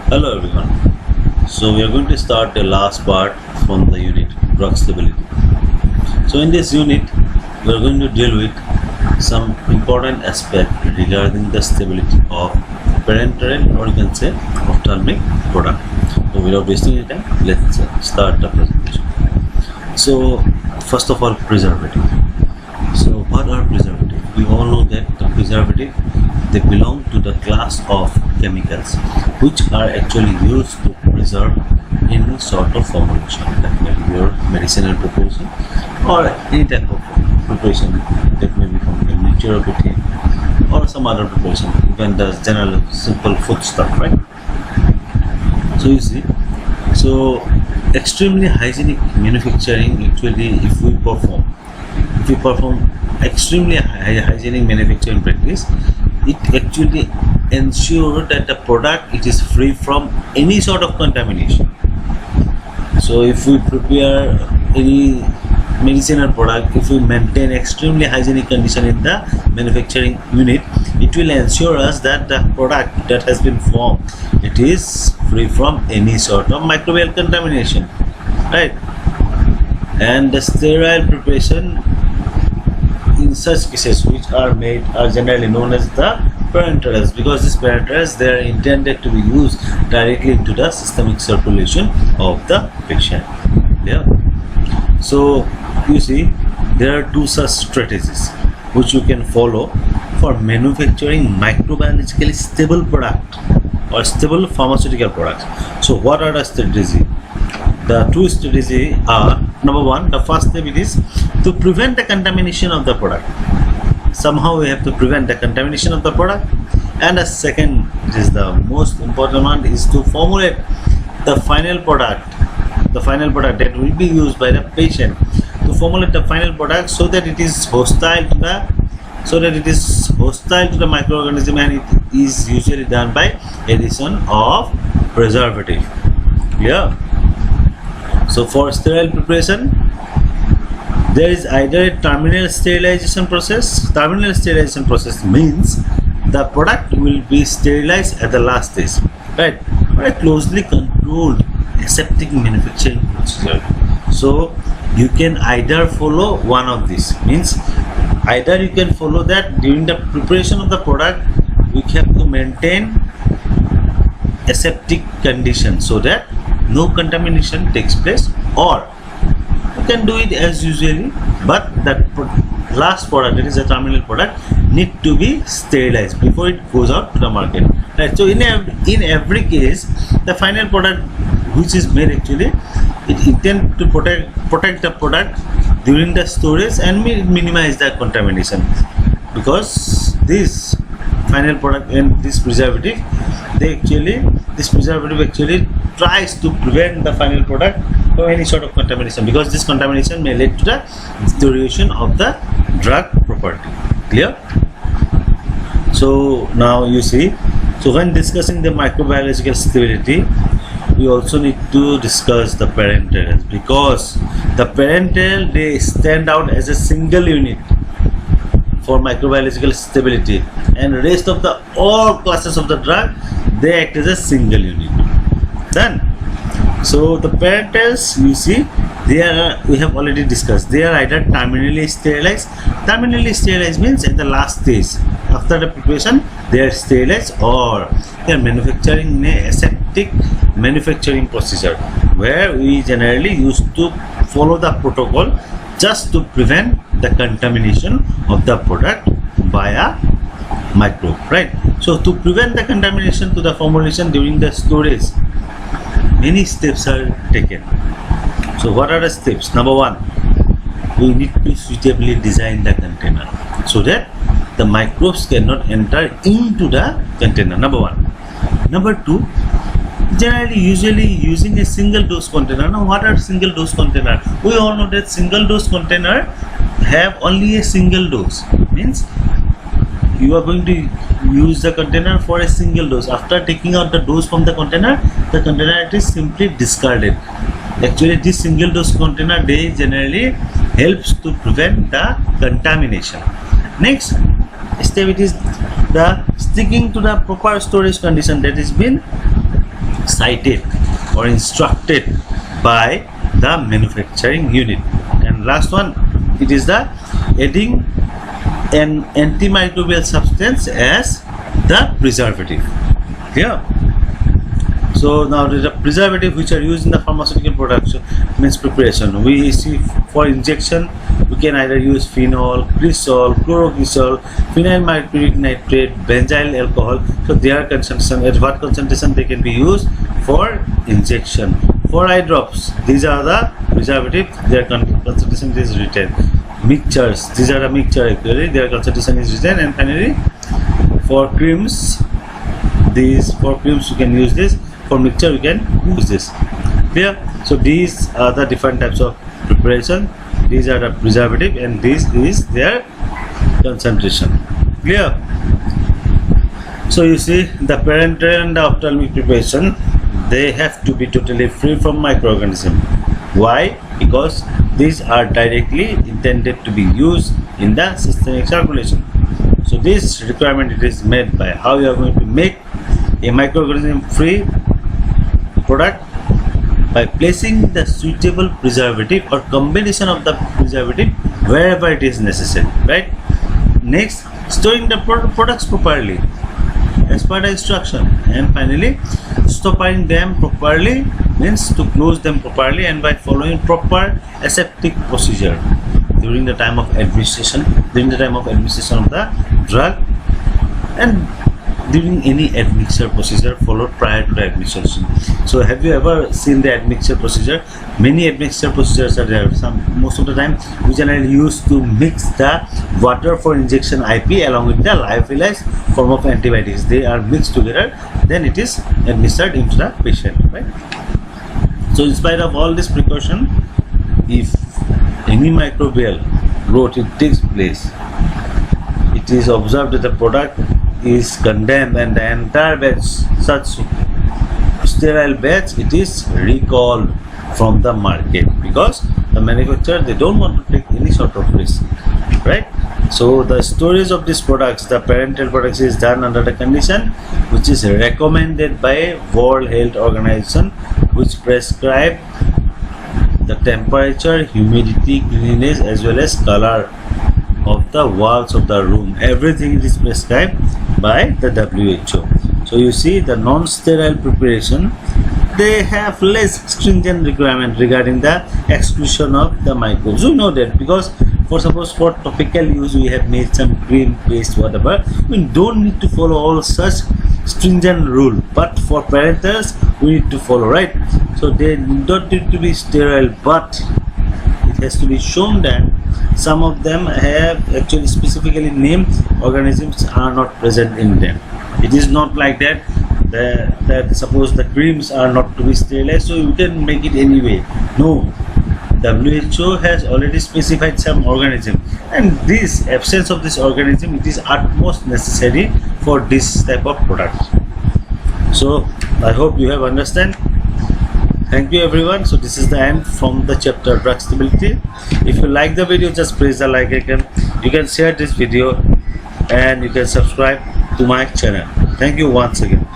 Hello everyone. So we are going to start the last part from the unit drug stability. So in this unit we are going to deal with some important aspect regarding the stability of parenteral or you can say ophthalmic product. So without wasting any time, let's start the presentation. So first of all, preservative. So what are preservatives? We all know that the preservative, they belong to the class of chemicals which are actually used to preserve any sort of formulation, that may be your medicinal preparation or any type of preparation, that may be from the nature of protein or some other preparation, even the general simple food stuff, right? So you see, so extremely hygienic manufacturing actually, if we perform extremely hygienic manufacturing practice, it actually ensure that the product it is free from any sort of contamination. So if we prepare any medicinal product, if we maintain extremely hygienic condition in the manufacturing unit, it will ensure us that the product that has been formed, it is free from any sort of microbial contamination, right? And the sterile preparation in such cases which are made are generally known as the parenterals, because these parenterals, they are intended to be used directly into the systemic circulation of the patient. Yeah. So you see, there are two such strategies which you can follow for manufacturing microbiologically stable product or stable pharmaceutical products. So what are the strategies? The two strategies are, number one, the first step it is to prevent the contamination of the product. Somehow we have to prevent the contamination of the product. And the second, which is the most important one, is to formulate the final product that will be used by the patient, to formulate the final product so that it is hostile to the microorganism, and it is usually done by addition of preservative. Yeah. So for sterile preparation, there is either a terminal sterilization process. Terminal sterilization process means the product will be sterilized at the last stage, right? Or a closely controlled aseptic manufacturing procedure. So you can either follow one of these. Means either you can follow that during the preparation of the product, we have to maintain aseptic condition so that no contamination takes place, or you can do it as usually, but that last product, that is a terminal product, need to be sterilized before it goes out to the market, right? So in every case, the final product which is made, actually it intend to protect the product during the storage and minimize the contamination, because this final product and this preservative actually tries to prevent the final product from any sort of contamination, because this contamination may lead to the deterioration of the drug property. Clear? So now you see, so when discussing the microbiological stability, we also need to discuss the parenterals, because the parenteral, they stand out as a single unit for microbiological stability, and rest of the all classes of the drug, they act as a single unit. Then, so the parenterals, you see, they are, we have already discussed, they are either terminally sterilized. Terminally sterilized means at the last stage after the preparation they are sterilized, or they are manufacturing in a aseptic manufacturing procedure, where we generally used to follow the protocol just to prevent the contamination of the product by a microbe, right? So to prevent the contamination to the formulation during the storage, many steps are taken. So what are the steps? Number one, we need to suitably design the container so that the microbes cannot enter into the container. Number one. Number two, generally usually using a single dose container. Now what are single dose container? We all know that single dose container have only a single dose. Means you are going to use the container for a single dose. After taking out the dose from the container it is simply discarded. Actually this single dose container, they generally helps to prevent the contamination. Next step, it is the sticking to the proper storage condition, that is been cited or instructed by the manufacturing unit. And last one, it is the adding an antimicrobial substance as the preservative. Yeah. So now there is a preservative which are used in the pharmaceutical production, means preparation. We see for injection we can either use phenol, cresol, chloroglycerol, phenyl mercuric nitrate, benzyl alcohol. So their concentration, at what concentration they can be used for injection. For eye drops, these are the preservative, their concentration is written. Mixtures, these are the mixture actually, their concentration is written. And finally for creams, for creams you can use this, for mixture you can use this. Clear? So these are the different types of preparation, these are the preservative, and this is their concentration. Clear? So you see, the parenteral and the ophthalmic preparation, they have to be totally free from microorganisms. Why? Because these are directly intended to be used in the systemic circulation. So this requirement it is made by how you are going to make a microorganism free product by placing the suitable preservative or combination of the preservative wherever it is necessary, right? Next, storing the products properly as per the instruction, and finally stopping them properly means to close them properly and by following proper aseptic procedure during the time of administration of the drug, and during any admixture procedure followed prior to the administration. So have you ever seen the admixture procedure? Many admixture procedures are there. Most of the time we generally use to mix the water for injection IP along with the lyophilized form of antibiotics. They are mixed together, then it is administered into the patient, right? So in spite of all this precaution, if any microbial growth it takes place, it is observed that the product is condemned and the entire batch, such sterile batch, it is recalled from the market, because the manufacturer, they don't want to take any sort of risk, right? So the storage of these products, the parenteral products, is done under the condition which is recommended by World Health Organization, which prescribe the temperature, humidity, cleanliness as well as color of the walls of the room. Everything is prescribed by the WHO. So you see, the non-sterile preparation, they have less stringent requirement regarding the exclusion of the microbes. We know that because for topical use we have made some cream, paste, whatever. We don't need to follow all such stringent rule, but for parentals we need to follow, right? So they don't need to be sterile, but it has to be shown that some of them have actually specifically named organisms are not present in them. It is not like that that suppose the creams are not to be sterilized, so you can make it anyway. No, WHO has already specified some organism, and this absence of this organism, it is utmost necessary for this type of product. So I hope you have understand. Thank you everyone. So this is the end from the chapter drug stability. If you like the video, just press the like icon. You can share this video and you can subscribe to my channel. Thank you once again.